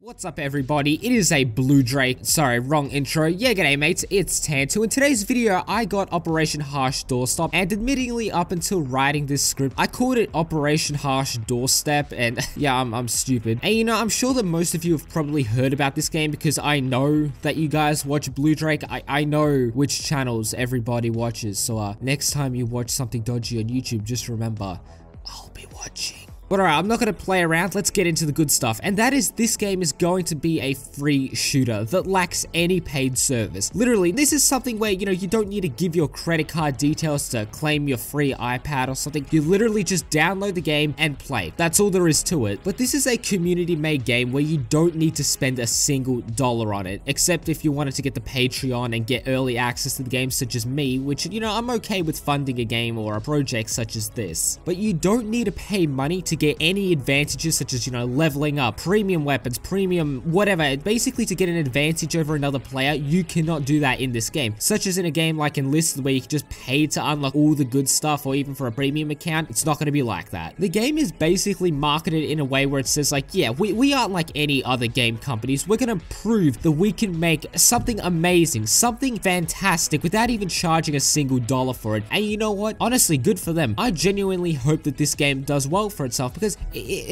What's up everybody, it is a Blue Drake, sorry, wrong intro. Yeah, g'day mates, it's Tantu. In today's video, I got Operation Harsh Doorstop, and admittingly up until writing this script, I called it Operation Harsh Doorstep, and yeah, I'm stupid. And you know, I'm sure that most of you have probably heard about this game because I know that you guys watch Blue Drake. I know which channels everybody watches, so next time you watch something dodgy on YouTube, just remember, I'll be watching. But alright, I'm not going to play around, let's get into the good stuff. And that is, this game is going to be a free shooter that lacks any paid service. Literally, this is something where, you know, you don't need to give your credit card details to claim your free iPad or something. You literally just download the game and play. That's all there is to it. But this is a community-made game where you don't need to spend a single dollar on it, except if you wanted to get the Patreon and get early access to the game, such as me, which, you know, I'm okay with funding a game or a project such as this. But you don't need to pay money to get any advantages such as, you know, leveling up, premium weapons, premium whatever. Basically, to get an advantage over another player, you cannot do that in this game. Such as in a game like Enlisted, where you can just pay to unlock all the good stuff, or even for a premium account, it's not going to be like that. The game is basically marketed in a way where it says like, yeah, we aren't like any other game companies. We're going to prove that we can make something amazing, something fantastic without even charging a single dollar for it. And you know what? Honestly, good for them. I genuinely hope that this game does well for itself, because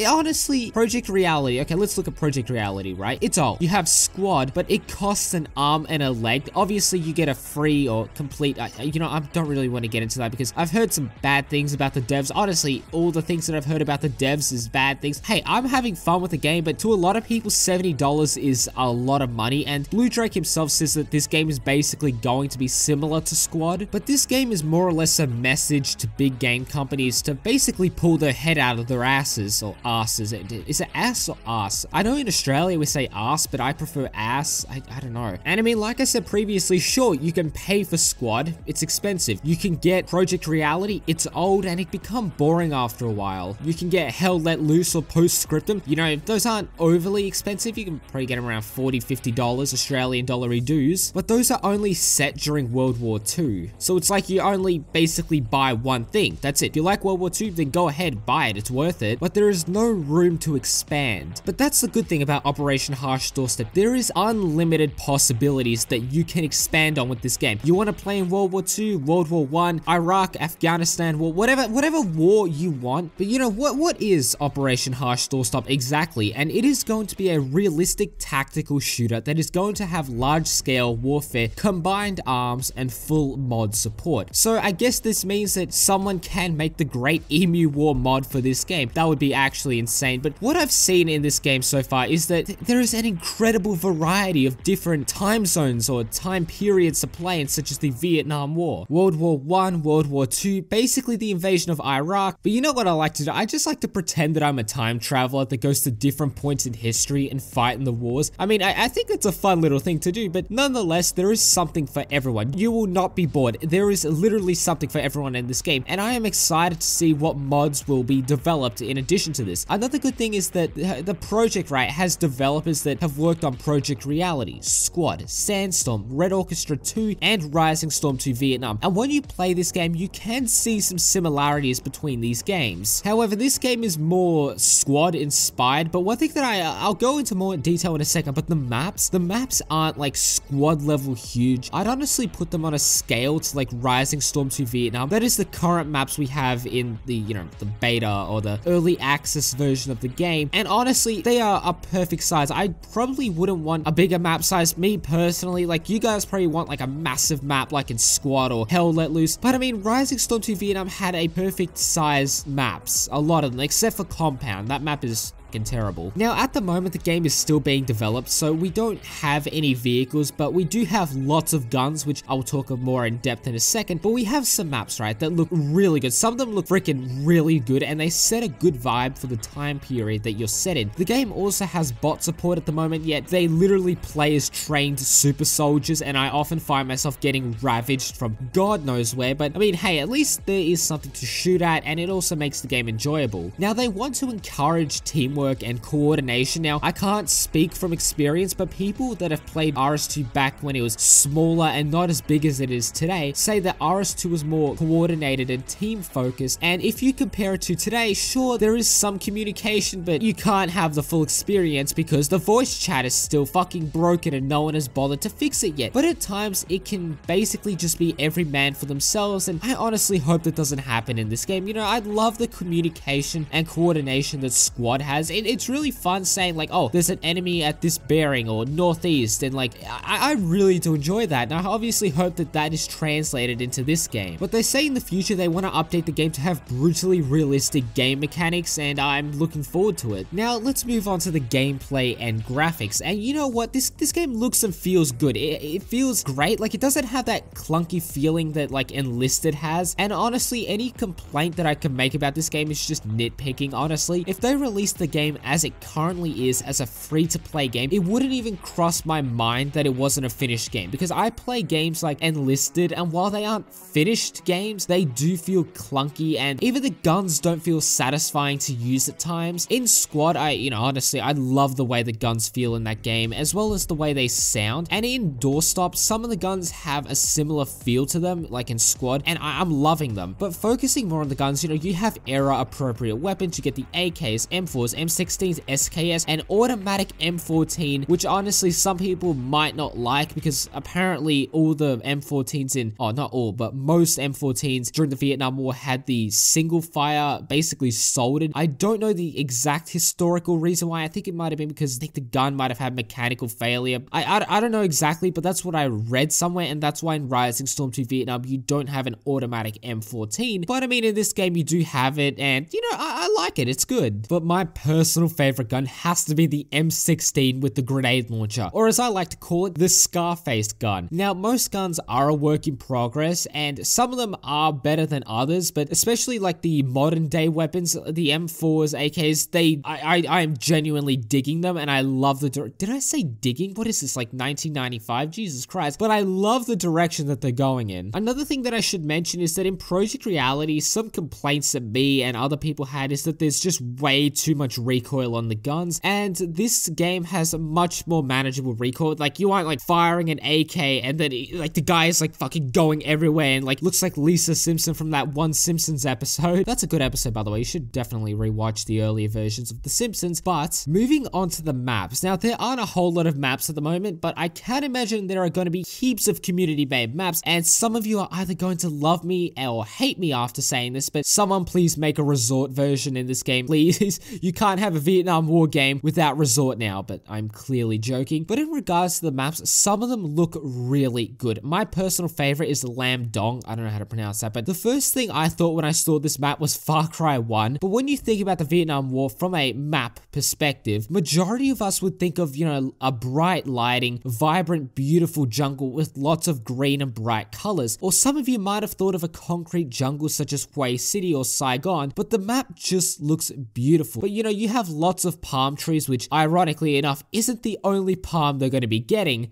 honestly, Project Reality, okay, let's look at Project Reality, right? It's old. You have Squad, but it costs an arm and a leg. Obviously, you get a free or complete, you know, I don't really want to get into that because I've heard some bad things about the devs. Honestly, all the things that I've heard about the devs is bad things. Hey, I'm having fun with the game, but to a lot of people, $70 is a lot of money, and Blue Drake himself says that this game is basically going to be similar to Squad, but this game is more or less a message to big game companies to basically pull their head out of their asses, or asses. Is it ass or ass? I know in Australia we say ass, but I prefer ass. I don't know. And I mean, like I said previously, sure, you can pay for Squad. It's expensive. You can get Project Reality. It's old and it become boring after a while. You can get Hell Let Loose or Postscriptum. You know, those aren't overly expensive. You can probably get them around $40, $50 Australian dollar dues, but those are only set during World War II. So it's like you only basically buy one thing. That's it. If you like World War II, then go ahead, buy it. It's worth it. But there is no room to expand. But that's the good thing about Operation Harsh Doorstep. There is unlimited possibilities that you can expand on with this game. You want to play in World War II, World War I, Iraq, Afghanistan war, whatever war you want. But you know, what is Operation Harsh Doorstop exactly? And it is going to be a realistic tactical shooter that is going to have large-scale warfare, combined arms, and full mod support. So I guess this means that someone can make the Great Emu War mod for this game. That would be actually insane. But what I've seen in this game so far is that there is an incredible variety of different time zones or time periods to play in, such as the Vietnam War, World War I, World War II, basically the invasion of Iraq. But you know what I like to do? I just like to pretend that I'm a time traveler that goes to different points in history and fight in the wars. I mean, I think it's a fun little thing to do, but nonetheless, there is something for everyone. You will not be bored. There is literally something for everyone in this game, and I am excited to see what mods will be developed in addition to this. Another good thing is that the project, right, has developers that have worked on Project Reality, Squad, Sandstorm, Red Orchestra 2, and Rising Storm 2 Vietnam. And when you play this game, you can see some similarities between these games. However, this game is more Squad inspired, but one thing that I'll go into more detail in a second, but the maps aren't like Squad level huge. I'd honestly put them on a scale to like Rising Storm 2 Vietnam. That is the current maps we have in the, you know, the beta or the early access version of the game, and honestly, they are a perfect size. I probably wouldn't want a bigger map size, me personally. Like, you guys probably want like a massive map like in Squad or Hell Let Loose, but I mean, Rising Storm 2 Vietnam had a perfect size maps, a lot of them, except for Compound. That map is terrible. Now, at the moment, the game is still being developed, so we don't have any vehicles, but we do have lots of guns, which I'll talk of more in depth in a second. But we have some maps, right, that look really good. Some of them look freaking really good, and they set a good vibe for the time period that you're set in. The game also has bot support at the moment, yet they literally play as trained super soldiers, and I often find myself getting ravaged from God knows where. But I mean, hey, at least there is something to shoot at, and it also makes the game enjoyable. Now, they want to encourage teamwork teamwork and coordination. Now, I can't speak from experience, but people that have played RS2 back when it was smaller and not as big as it is today say that RS2 was more coordinated and team focused. And if you compare it to today, sure, there is some communication, but you can't have the full experience because the voice chat is still fucking broken and no one has bothered to fix it yet. But at times, it can basically just be every man for themselves, and I honestly hope that doesn't happen in this game. You know, I love the communication and coordination that Squad has. It's really fun saying like, oh, there's an enemy at this bearing or northeast, and like, I really do enjoy that. And I obviously hope that that is translated into this game. But they say in the future they want to update the game to have brutally realistic game mechanics, and I'm looking forward to it. Now, let's move on to the gameplay and graphics. And you know what? This game looks and feels good. It feels great. Like, it doesn't have that clunky feeling that like Enlisted has. And honestly, any complaint that I can make about this game is just nitpicking, honestly. If they released the game as it currently is as a free-to-play game, it wouldn't even cross my mind that it wasn't a finished game, because I play games like Enlisted, and while they aren't finished games, they do feel clunky, and even the guns don't feel satisfying to use at times. In Squad, honestly, I love the way the guns feel in that game, as well as the way they sound. And in Doorstop, some of the guns have a similar feel to them, like in Squad, and I'm loving them. But focusing more on the guns, you know, you have era-appropriate weapons. You get the AKs, M4s, M16s, SKS, and automatic M14, which honestly some people might not like, because apparently all the M14s not all, but most M14s during the Vietnam War had the single fire basically soldered. I don't know the exact historical reason why. I think it might have been because I think the gun might have had mechanical failure. I don't know exactly, but that's what I read somewhere, and that's why in Rising Storm 2 Vietnam you don't have an automatic M14. But I mean, in this game you do have it, and you know, I like it. It's good. But my personal favorite gun has to be the M16 with the grenade launcher, or as I like to call it, the Scarface gun. Now, most guns are a work in progress, and some of them are better than others, but especially like the modern day weapons, the M4s, AKs, I am genuinely digging them, and I love the did I say digging? What is this, like 1995? Jesus Christ. But I love the direction that they're going in. Another thing that I should mention is that in Project Reality, some complaints that me and other people had is that there's just way too much recoil on the guns, and this game has a much more manageable recoil. Like, you aren't like firing an AK and then like the guy is like fucking going everywhere and like looks like Lisa Simpson from that one Simpsons episode. That's a good episode, by the way. You should definitely rewatch the earlier versions of The Simpsons. But moving on to the maps. Now, there aren't a whole lot of maps at the moment, but I can imagine there are going to be heaps of community-made maps, and some of you are either going to love me or hate me after saying this, but someone please make a resort version in this game, please. You can't have a Vietnam War game without resort now, but I'm clearly joking. But in regards to the maps, some of them look really good. My personal favorite is Lam Dong. I don't know how to pronounce that, but the first thing I thought when I saw this map was Far Cry 1. But when you think about the Vietnam War from a map perspective, majority of us would think of, you know, a bright lighting, vibrant, beautiful jungle with lots of green and bright colors. Or some of you might have thought of a concrete jungle such as Hue City or Saigon, but the map just looks beautiful. But you know, you have lots of palm trees, which ironically enough isn't the only palm they're going to be getting.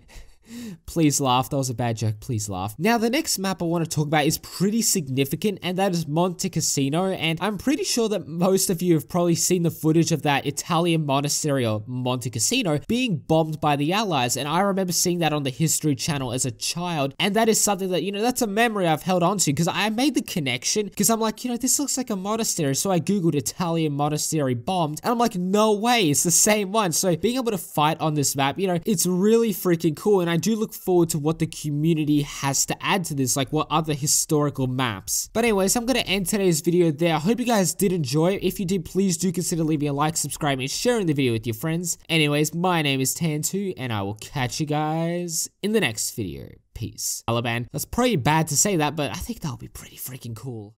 Please laugh, that was a bad joke, please laugh. Now, the next map I want to talk about is pretty significant, and that is Monte Cassino, and I'm pretty sure that most of you have probably seen the footage of that Italian monastery or Monte Cassino being bombed by the Allies, and I remember seeing that on the History Channel as a child, and that is something that, you know, that's a memory I've held on to, because I made the connection, because I'm like, you know, this looks like a monastery, so I googled Italian monastery bombed, and I'm like, no way, it's the same one. So being able to fight on this map, you know, it's really freaking cool, and I do look forward to what the community has to add to this, like what other historical maps. But anyways, I'm going to end today's video there. I hope you guys did enjoy it. If you did, please do consider leaving a like, subscribing, and sharing the video with your friends. Anyways, my name is Tan2, and I will catch you guys in the next video. Peace. Taliban. That's pretty bad to say that, but I think that'll be pretty freaking cool.